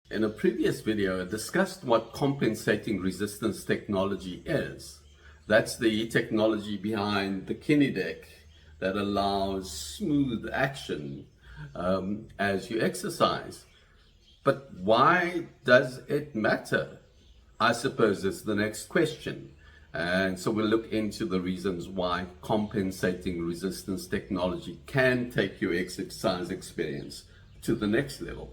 In a previous video, I discussed what compensating resistance technology is. That's the technology behind the 𝗫𝗫𝗫 that allows smooth action as you exercise. But why does it matter? I suppose is the next question. And so we'll look into the reasons why compensating resistance technology can take your exercise experience to the next level.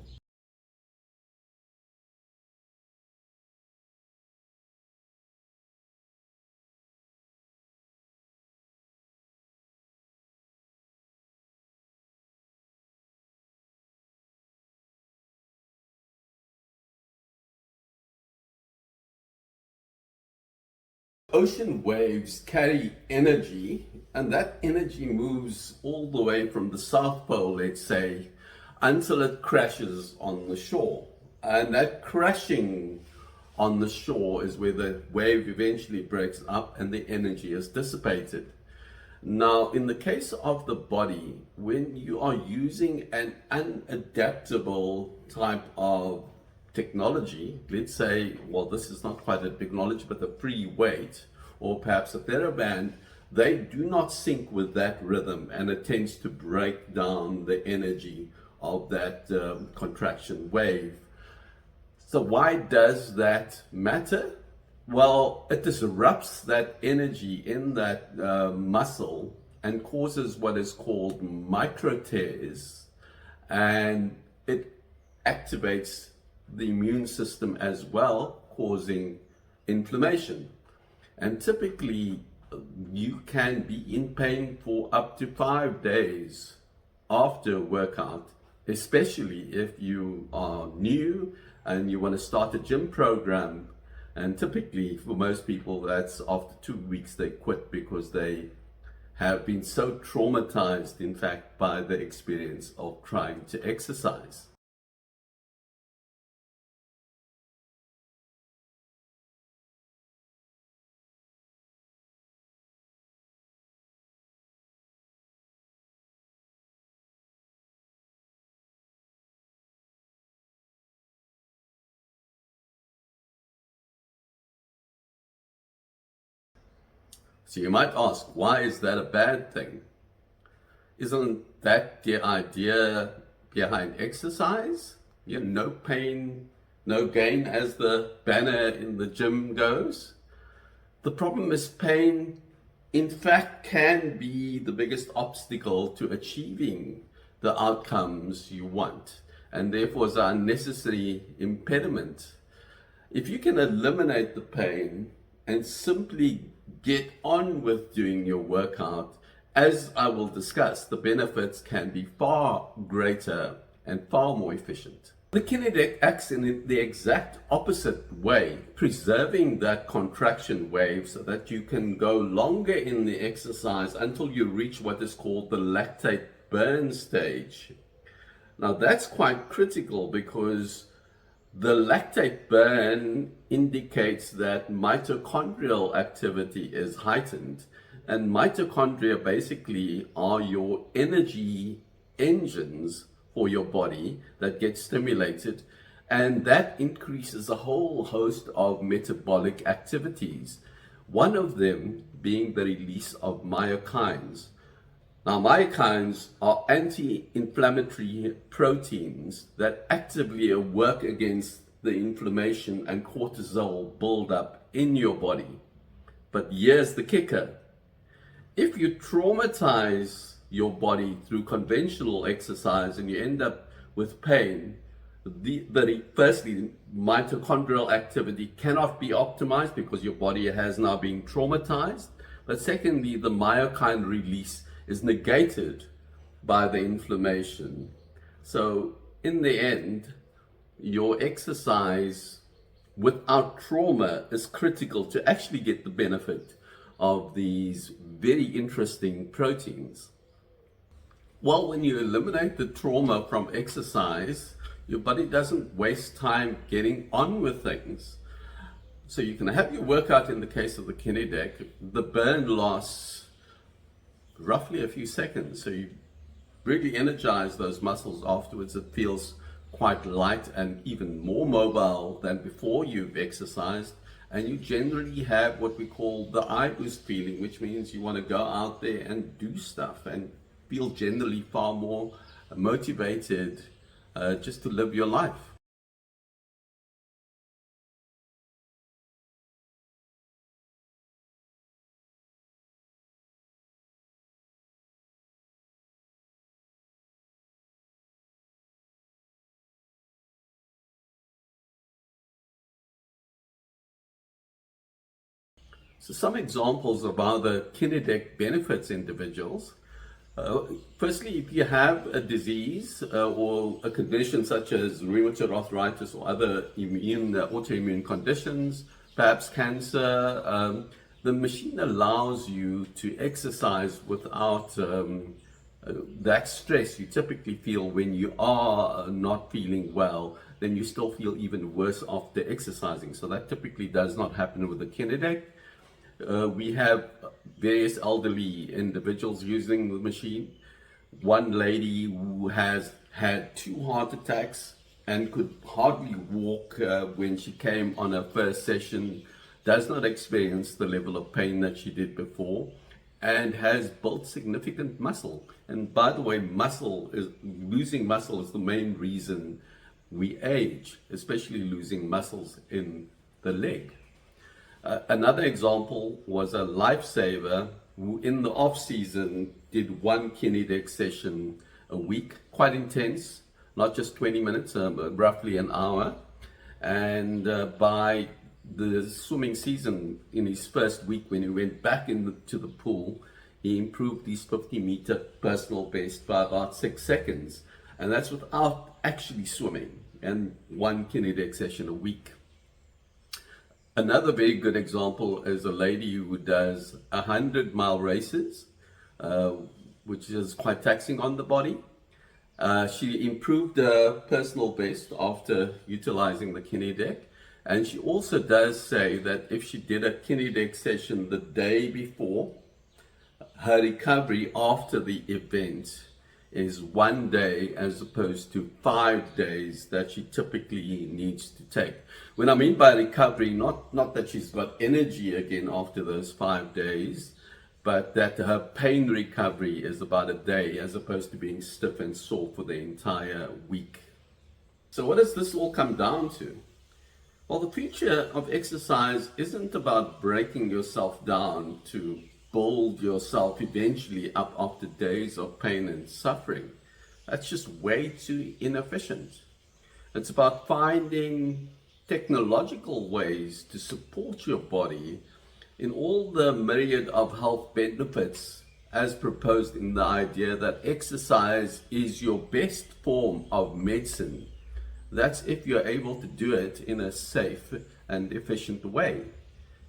Ocean waves carry energy, and that energy moves all the way from the South Pole, let's say, until it crashes on the shore. And that crashing on the shore is where the wave eventually breaks up and the energy is dissipated. Now, in the case of the body, when you are using an unadaptable type of technology, let's say, well, this is not quite a big knowledge, but a free weight or perhaps a TheraBand, they do not sync with that rhythm, and it tends to break down the energy of that contraction wave. So why does that matter? Well, it disrupts that energy in that muscle and causes what is called micro tears, and it activates the immune system as well, causing inflammation. And typically you can be in pain for up to 5 days after a workout, especially if you are new and you want to start a gym program. And typically for most people, that's after 2 weeks they quit because they have been so traumatized, in fact, by the experience of trying to exercise. So you might ask, why is that a bad thing? Isn't that the idea behind exercise? You know, no pain, no gain, as the banner in the gym goes. The problem is pain, in fact, can be the biggest obstacle to achieving the outcomes you want, and therefore is an unnecessary impediment. If you can eliminate the pain and simply get on with doing your workout, as I will discuss, the benefits can be far greater and far more efficient. The 𝗫𝗫𝗫 acts in the exact opposite way, preserving that contraction wave so that you can go longer in the exercise until you reach what is called the lactate burn stage. Now that's quite critical because the lactate burn indicates that mitochondrial activity is heightened, and mitochondria basically are your energy engines for your body that get stimulated, and that increases a whole host of metabolic activities, one of them being the release of myokines. Now, myokines are anti-inflammatory proteins that actively work against the inflammation and cortisol buildup in your body. But here's the kicker. If you traumatize your body through conventional exercise and you end up with pain, firstly, mitochondrial activity cannot be optimized because your body has now been traumatized. But secondly, the myokine release is negated by the inflammation. So in the end, your exercise without trauma is critical to actually get the benefit of these very interesting proteins. Well, when you eliminate the trauma from exercise, your body doesn't waste time getting on with things. So you can have your workout in the case of the 𝗫𝗫𝗫, the burn lasts roughly a few seconds. So you really energize those muscles afterwards. It feels quite light and even more mobile than before you've exercised. And you generally have what we call the I boost feeling, which means you want to go out there and do stuff and feel generally far more motivated just to live your life. So some examples of how the 𝗫𝗍𝗫 benefits individuals. Firstly, if you have a disease or a condition such as rheumatoid arthritis or other autoimmune conditions, perhaps cancer, the machine allows you to exercise without that stress you typically feel when you are not feeling well. Then you still feel even worse after exercising. So that typically does not happen with the 𝗫𝗍𝗫. We have various elderly individuals using the machine. One lady who has had 2 heart attacks and could hardly walk when she came on her first session, does not experience the level of pain that she did before, and has built significant muscle. And by the way, losing muscle is the main reason we age, especially losing muscles in the leg. Another example was a lifesaver who in the off season did 1 𝗫𝗍𝗫 session a week, quite intense, not just 20 minutes, but roughly an hour. And by the swimming season, in his first week when he went back into the pool, he improved his 50-meter personal best by about 6 seconds. And that's without actually swimming, and 1 𝗫𝗍𝗫 session a week. Another very good example is a lady who does 100-mile races, which is quite taxing on the body. She improved her personal best after utilizing the 𝗫𝗍𝗫. And she also does say that if she did a 𝗫𝗍𝗫 session the day before, her recovery after the event is 1 day as opposed to 5 days that she typically needs to take. When I mean by recovery, not that she's got energy again after those 5 days, but that her pain recovery is about a day as opposed to being stiff and sore for the entire week. So what does this all come down to? Well, the future of exercise isn't about breaking yourself down to build yourself eventually up after days of pain and suffering. That's just way too inefficient. It's about finding technological ways to support your body in all the myriad of health benefits as proposed in the idea that exercise is your best form of medicine. That's if you're able to do it in a safe and efficient way.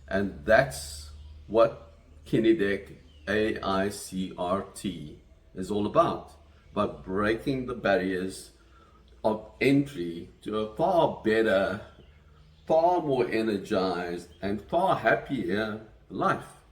And that's what 𝗫𝗍𝗫 𝗖𝗫CRT is all about breaking the barriers of entry to a far better, far more energized, and far happier life.